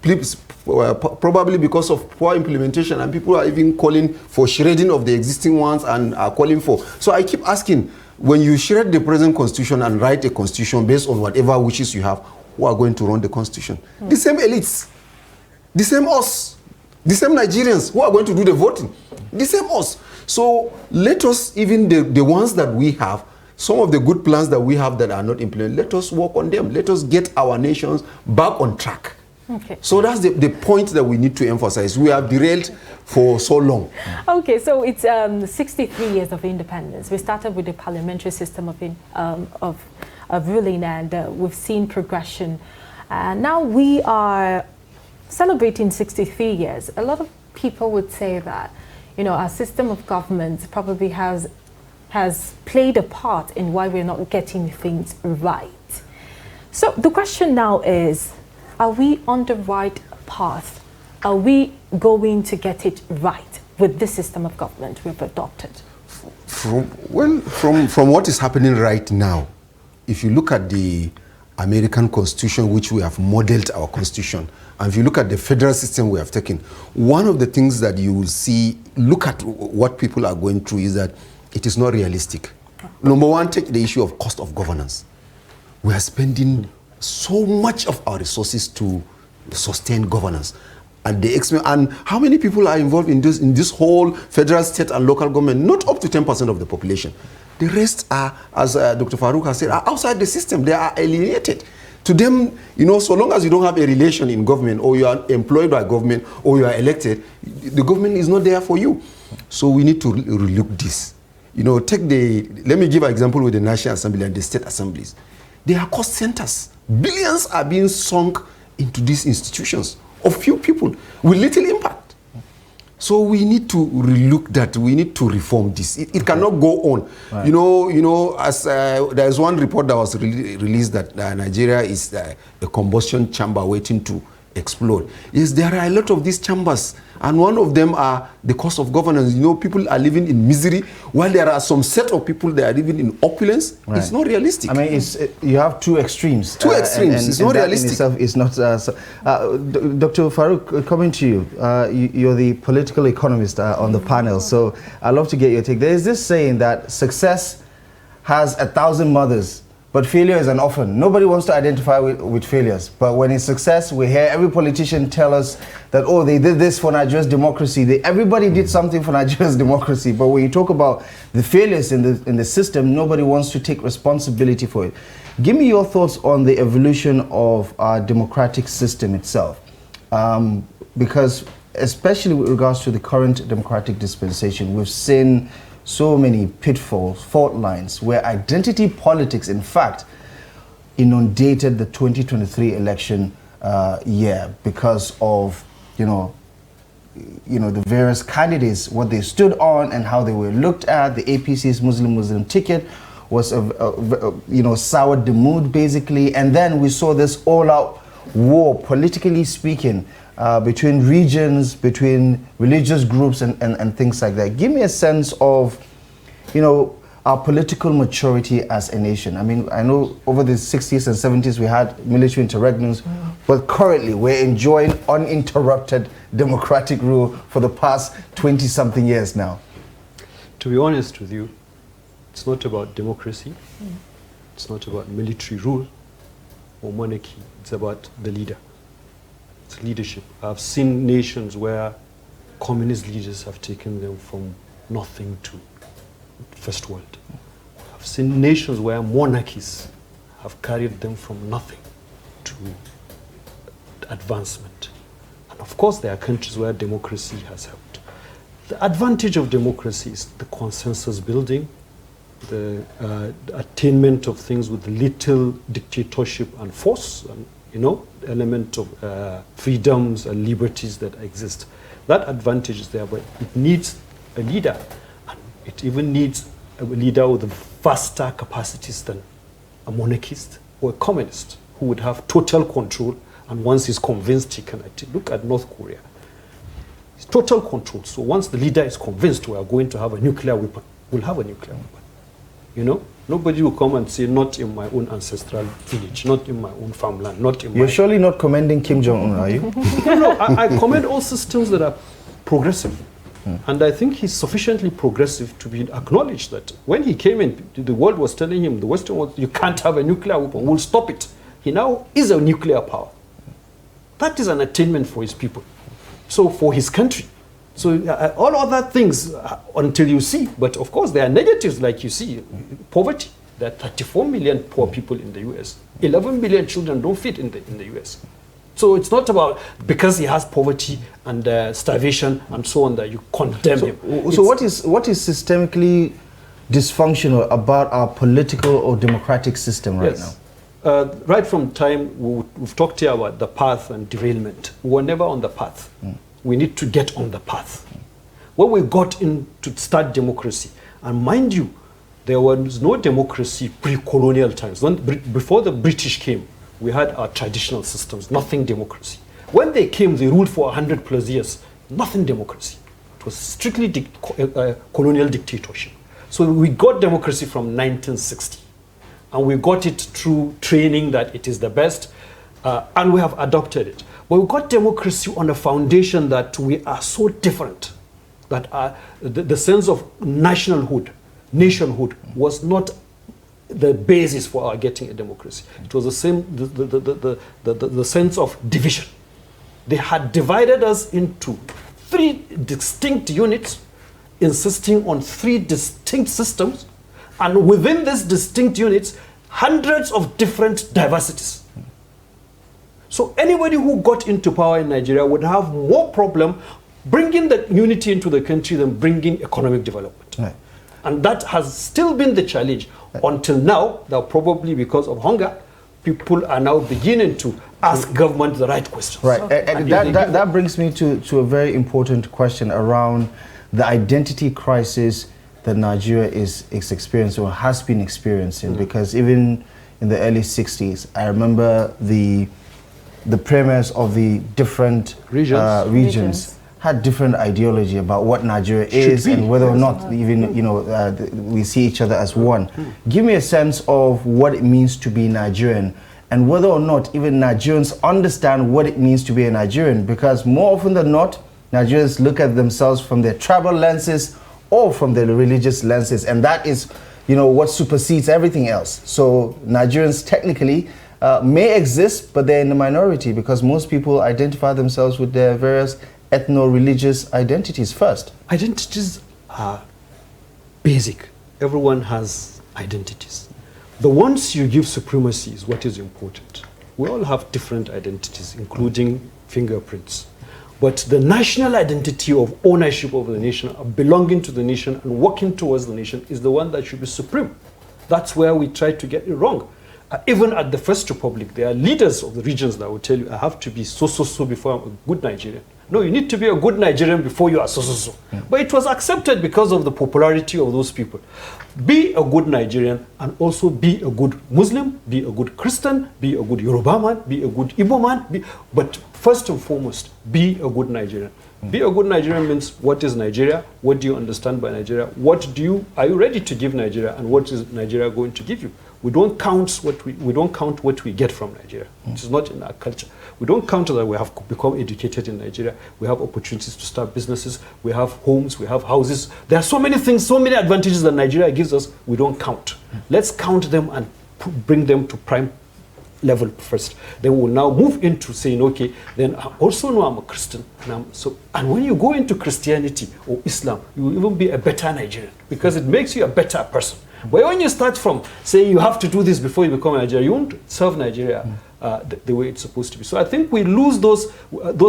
Probably because of poor implementation, and people are even calling for shredding of the existing ones and are calling for. So I keep asking, when you shred the present constitution and write a constitution based on whatever wishes you have, who are going to run the constitution? The same elites, the same us, the same Nigerians who are going to do the voting, the same us. So let us, even the ones that we have, some of the good plans that we have that are not implemented, let us work on them. Let us get our nations back on track. Okay. So that's the point that we need to emphasize. We have derailed for so long. Okay, so it's 63 years of independence. We started with the parliamentary system of ruling, and we've seen progression. Now we are celebrating 63 years. A lot of people would say that, you know, our system of government probably has played a part in why we're not getting things right. So the question now is, are we on the right path? Are we going to get it right with this system of government we've adopted? From what is happening right now, if you look at the American Constitution, which we have modeled our Constitution. And if you look at the federal system we have taken, one of the things that you will see, look at what people are going through, is that it is not realistic. Number one, take the issue of cost of governance. We are spending so much of our resources to sustain governance. And how many people are involved in this whole federal, state, and local government? Not up to 10% of the population. The rest are, as Dr. Farouk has said, are outside the system. They are alienated. To them, so long as you don't have a relation in government, or you are employed by government, or you are elected, the government is not there for you. So we need to relook this. Let me give an example with the National Assembly and the state assemblies. They are cost centers. Billions are being sunk into these institutions of few people with little impact. So we need to relook that. We need to reform this. It cannot go on. Right. As there is one report that was released that Nigeria is a combustion chamber waiting to explode. Yes, there are a lot of these chambers, and one of them are the cost of governance. People are living in misery, while there are some set of people that are living in opulence. Right. It's not realistic. I mean, you have two extremes. Two extremes. It's not realistic. It's not. Dr. Farouk, coming to you, you're the political economist on the panel, so I'd love to get your take. There is this saying that success has 1,000 mothers, but failure is an orphan. Nobody wants to identify with failures. But when it's success, we hear every politician tell us that, oh, they did this for Nigeria's democracy. Everybody did something for Nigeria's democracy. But when you talk about the failures in the system, nobody wants to take responsibility for it. Give me your thoughts on the evolution of our democratic system itself. Because especially with regards to the current democratic dispensation, we've seen so many pitfalls, fault lines, where identity politics, in fact, inundated the 2023 election year because of, the various candidates, what they stood on and how they were looked at. The APC's Muslim ticket was, soured the mood, basically. And then we saw this all-out war, politically speaking, between regions, between religious groups and things like that. Give me a sense of, our political maturity as a nation. I mean, I know over the 60s and 70s we had military interregnums, but currently we're enjoying uninterrupted democratic rule for the past 20-something years now. To be honest with you, it's not about democracy, it's not about military rule or monarchy, it's about the leader. It's leadership. I've seen nations where communist leaders have taken them from nothing to first world. I've seen nations where monarchies have carried them from nothing to advancement. And of course there are countries where democracy has helped. The advantage of democracy is the consensus building, the attainment of things with little dictatorship and force, and the element of freedoms and liberties that exist. That advantage is there, but it needs a leader. And it even needs a leader with vaster capacities than a monarchist or a communist who would have total control, and once he's convinced he can look at North Korea. It's total control. So once the leader is convinced we are going to have a nuclear weapon, we'll have a nuclear weapon. Nobody will come and say, not in my own ancestral village, not in my own farmland, not in You're surely not commending Kim Jong-un, are you? No, I commend all systems that are progressive. And I think he's sufficiently progressive to be acknowledged that when he came in, the world was telling him, the Western world, you can't have a nuclear weapon, we'll stop it. He now is a nuclear power. That is an attainment for his people. So for his country. So all other things until you see, but of course there are negatives like you see, poverty. There are 34 million poor people in the US. 11 million children don't fit in the US. So it's not about because he has poverty and starvation and so on that you condemn him. So what is systemically dysfunctional about our political or democratic system right now? Right from time we've talked here about the path and derailment. We were never on the path. We need to get on the path. When we got in to start democracy, and mind you, there was no democracy pre-colonial times. Before the British came, we had our traditional systems, nothing democracy. When they came, they ruled for 100 plus years, nothing democracy. It was strictly colonial dictatorship. So we got democracy from 1960. And we got it through training that it is the best, and we have adopted it. But we got democracy on a foundation that we are so different, that the sense of nationhood was not the basis for our getting a democracy. It was the same, the sense of division. They had divided us into 3 distinct units, insisting on 3 distinct systems, and within these distinct units, hundreds of different diversities. So anybody who got into power in Nigeria would have more problem bringing the unity into the country than bringing economic development. Right. And that has still been the challenge until now, that probably because of hunger, people are now beginning to ask government the right questions. Right, and that brings me to a very important question around the identity crisis that Nigeria is experiencing or has been experiencing, because even in the early 60s, I remember the premiers of the different regions had different ideology about what Nigeria is and whether or not even, you know, we see each other as one. Give me a sense of what it means to be Nigerian and whether or not even Nigerians understand what it means to be a Nigerian, because more often than not, Nigerians look at themselves from their tribal lenses or from their religious lenses, and that is, you know, what supersedes everything else. So Nigerians technically may exist, but they're in the minority because most people identify themselves with their various ethno-religious identities first. Identities are basic. Everyone has identities. The ones you give supremacy is what is important. We all have different identities, including fingerprints. But the national identity of ownership of the nation, of belonging to the nation and working towards the nation is the one that should be supreme. That's where we try to get it wrong. Even at the First Republic, there are leaders of the regions that will tell you, I have to be so before I'm a good Nigerian. No, you need to be a good Nigerian before you are so. But it was accepted because of the popularity of those people. Be a good Nigerian and also be a good Muslim, be a good Christian, be a good Yoruba man, be a good Igbo man. But first and foremost, be a good Nigerian. Be a good Nigerian means what is Nigeria? What do you understand by Nigeria? Are you ready to give Nigeria, and what is Nigeria going to give you? We don't count what we get from Nigeria. It is not in our culture. We don't count that we have become educated in Nigeria. We have opportunities to start businesses. We have homes. We have houses. There are so many things, so many advantages that Nigeria gives us. We don't count. Let's count them and bring them to prime level first. Then we'll now move into saying, okay, then I also know I'm a Christian. And when you go into Christianity or Islam, you will even be a better Nigerian because it makes you a better person. But when you start from saying you have to do this before you become a Nigerian, you won't serve Nigeria the way it's supposed to be. So I think we lose those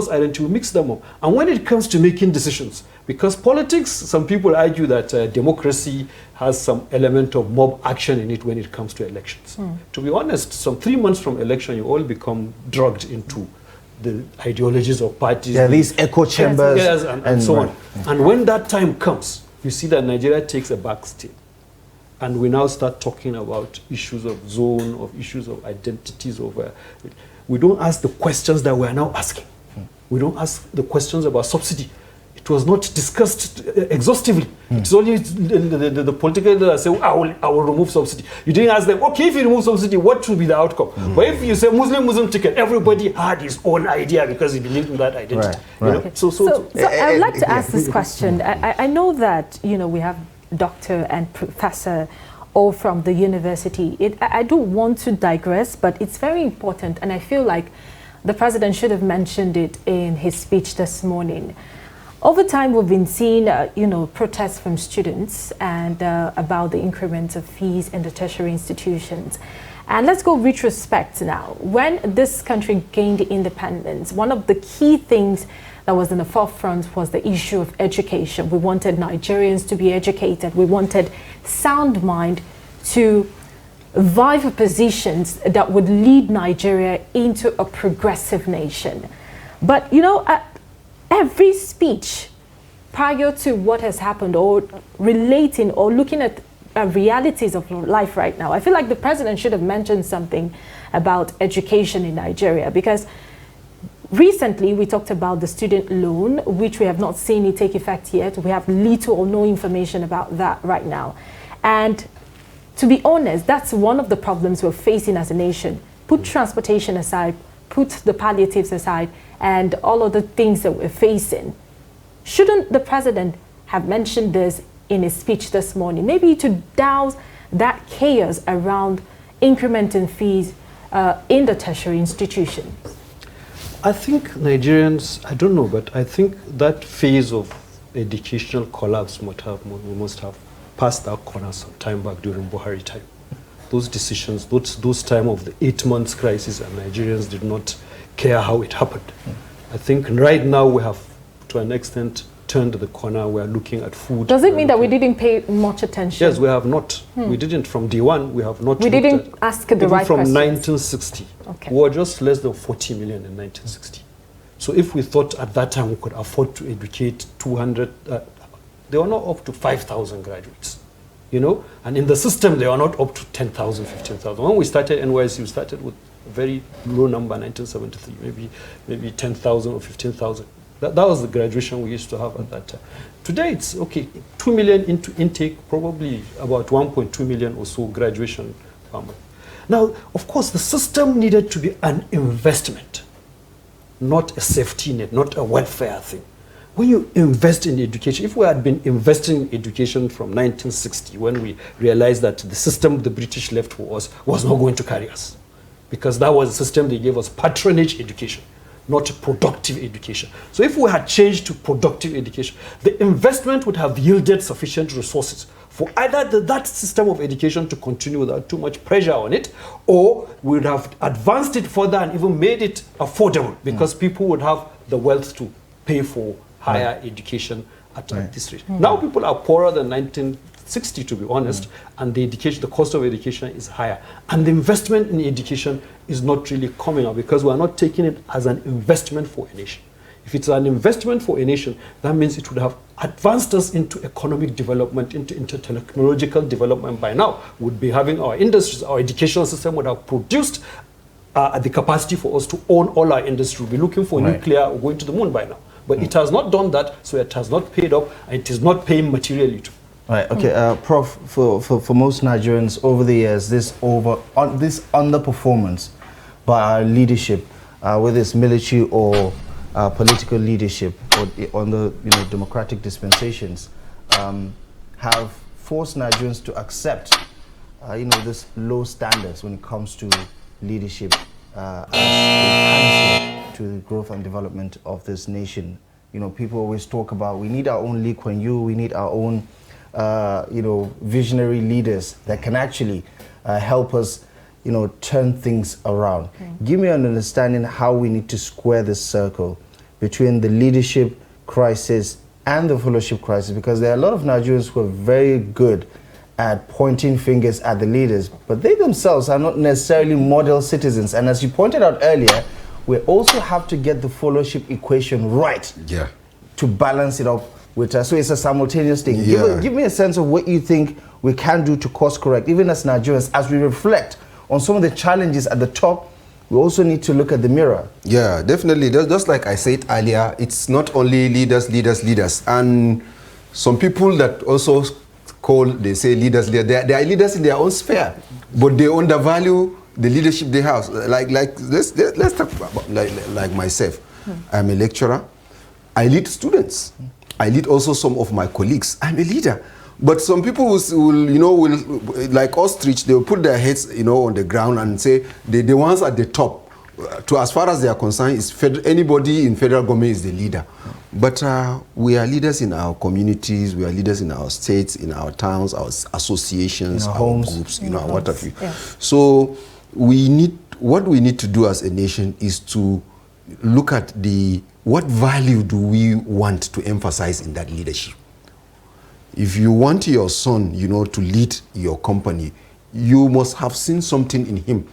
identities, we mix them up. And when it comes to making decisions, because politics, some people argue that democracy has some element of mob action in it when it comes to elections. To be honest, some 3 months from election, you all become drugged into the ideologies of parties. Yeah, these echo chambers. Yes, and so on. And when that time comes, you see that Nigeria takes a back step. And we now start talking about issues of zone, of issues of identities. We don't ask the questions that we are now asking. We don't ask the questions about subsidy. It was not discussed exhaustively. It's only the political leaders that say, I will remove subsidy. You didn't ask them, okay, if you remove subsidy, what will be the outcome? But if you say Muslim ticket, everybody had his own idea because he believed in that identity. Right. You know? So I would like to ask this question. I know that, you know, we have doctor and professor all from the university. I don't want to digress, but it's very important, and I feel like the president should have mentioned it in his speech this morning. Over time, we've been seeing, protests from students and about the increment of fees in the tertiary institutions. And let's go retrospect now. When this country gained independence, one of the key things that was in the forefront was the issue of education. We wanted Nigerians to be educated. We wanted sound mind to vie for positions that would lead Nigeria into a progressive nation. But, every speech prior to what has happened or relating or looking at realities of life right now, I feel like the president should have mentioned something about education in Nigeria, because recently we talked about the student loan, which we have not seen it take effect yet. We have little or no information about that right now. And to be honest, that's one of the problems we're facing as a nation. Put transportation aside, put the palliatives aside, and all of the things that we're facing. Shouldn't the president have mentioned this in his speech this morning? Maybe to douse that chaos around incrementing fees in the tertiary institutions. I think Nigerians, I don't know, but I think that phase of educational collapse we must have passed that corner some time back during Buhari time. Those decisions, those time of the 8 months crisis, and Nigerians did not care how it happened. I think right now we have, to an extent, turned the corner. We are looking at food. Does it mean that we didn't pay much attention? Yes, we have not. We didn't from day one. We have not. We didn't ask the right from questions. 1960. Okay. We were just less than 40 million in 1960. So if we thought at that time we could afford to educate 200, they were not up to 5,000 graduates, you know, and in the system they were not up to 10,000, 15,000. When we started NYSC, we started with a very low number, 1973, maybe 10,000 or 15,000. That was the graduation we used to have at that time. Today it's okay, 2 million into intake, probably about 1.2 million or so graduation per month. Now, of course, the system needed to be an investment, not a safety net, not a welfare thing. When you invest in education, if we had been investing in education from 1960, when we realized that the system the British left for us was not going to carry us, because that was the system they gave us, patronage education, not productive education. So if we had changed to productive education, the investment would have yielded sufficient resources for either that system of education to continue without too much pressure on it, or we would have advanced it further and even made it affordable, because people would have the wealth to pay for higher education at this rate. Now people are poorer than 1960, to be honest, and the cost of education is higher. And the investment in education is not really coming out, because we are not taking it as an investment for a nation. If it's an investment for a nation, that means it would have advanced us into economic development, into technological development by now. We'd be having our industries, our educational system would have produced the capacity for us to own all our industry. We'll be looking for nuclear or going to the moon by now. But it has not done that, so it has not paid up, and it is not paying materially too. Right. Okay, Prof. For most Nigerians over the years, this underperformance by our leadership, whether it's military or political leadership, or on the democratic dispensations, have forced Nigerians to accept this low standards when it comes to leadership as a panacea to the growth and development of this nation. People always talk about we need our own Lee Kuan Yew, we need our own visionary leaders that can actually help us turn things around. Give me an understanding how we need to square this circle between the leadership crisis and the followership crisis, because there are a lot of Nigerians who are very good at pointing fingers at the leaders, but they themselves are not necessarily model citizens. And as you pointed out earlier, we also have to get the followership equation right to balance it up with us. So it's a simultaneous thing. Give me a sense of what you think we can do to course correct, even as Nigerians, as we reflect on some of the challenges at the top. We also need to look at the mirror. Yeah, definitely. Just like I said earlier, it's not only leaders. And some people that also they say leaders. They are leaders in their own sphere, but they undervalue the leadership they have. Let's talk about like myself. I'm a lecturer. I lead students. I lead also some of my colleagues. I'm a leader. But some people will like ostrich, they will put their heads, on the ground and say the ones at the top, to as far as they are concerned, is anybody in federal government is the leader. But we are leaders in our communities, we are leaders in our states, in our towns, our associations, our homes, groups, what have you. Yeah. So what we need to do as a nation is to look at what value do we want to emphasize in that leadership. If you want your son, to lead your company, you must have seen something in him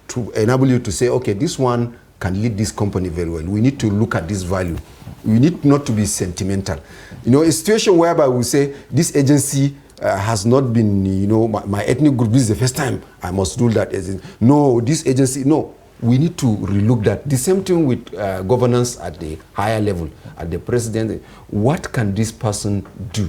to enable you to say, okay, this one can lead this company very well. We need to look at this value. We need not to be sentimental. A situation whereby we say, this agency has not been, my ethnic group, this is the first time I must rule that agency. No, this agency, no. We need to relook that. The same thing with governance at the higher level, at the president. What can this person do?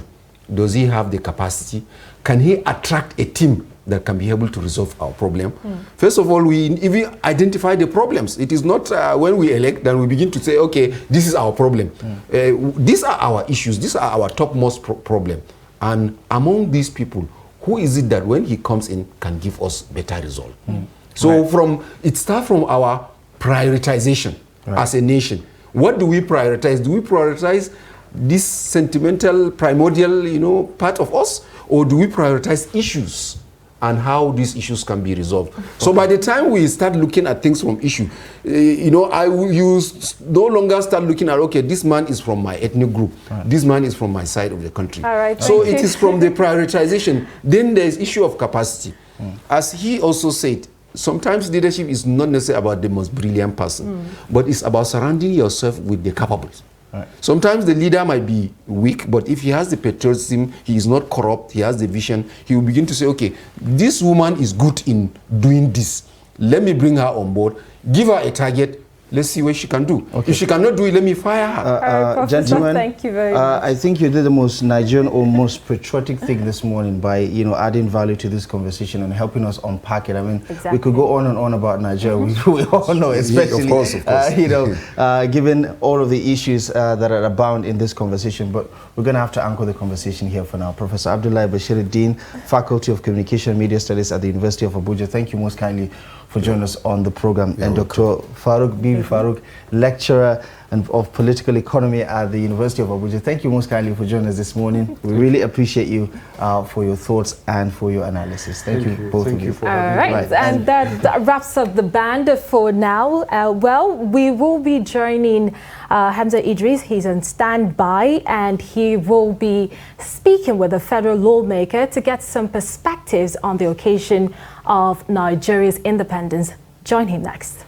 Does he have the capacity? Can he attract a team that can be able to resolve our problem. First of all, we even identify the problems. It is not when we elect that we begin to say, okay, this is our problem. These are our issues. These are our topmost problem. And among these people, who is it that when he comes in can give us better result? So it starts from our prioritization as a nation. What do we prioritize? Do we prioritize this sentimental, primordial, part of us? Or do we prioritize issues and how these issues can be resolved? So by the time we start looking at things from issue, you no longer start looking at, okay, this man is from my ethnic group. This man is from my side of the country. All right, so it is from the prioritization. Then there is issue of capacity. As he also said, sometimes leadership is not necessarily about the most brilliant person, but it's about surrounding yourself with the capable. Sometimes the leader might be weak, but if he has the patriotism, he is not corrupt, he has the vision, he will begin to say, okay, this woman is good in doing this. Let me bring her on board, give her a target, let's see what she can do. If she cannot do it, let me fire her. Gentlemen, thank you very much. I think you did the most Nigerian or most patriotic thing this morning by, adding value to this conversation and helping us unpack it. I mean, we could go on and on about Nigeria. We all know, especially, of course. Given all of the issues that are abound in this conversation. But we're going to have to anchor the conversation here for now. Professor Abdullahi Bashir, Dean, Faculty of Communication and Media Studies at the University of Abuja. Thank you most kindly for joining us on the program. And Dr. Farouk Bibi Farouk, lecturer of political economy at the University of Abuja. Thank you most kindly for joining us this morning. We really appreciate you for your thoughts and for your analysis. Thank you both of you. For all right, and that wraps up the band for now. Well, we will be joining Hamza Idris. He's on standby, and he will be speaking with a federal lawmaker to get some perspectives on the occasion of Nigeria's independence. Join him next.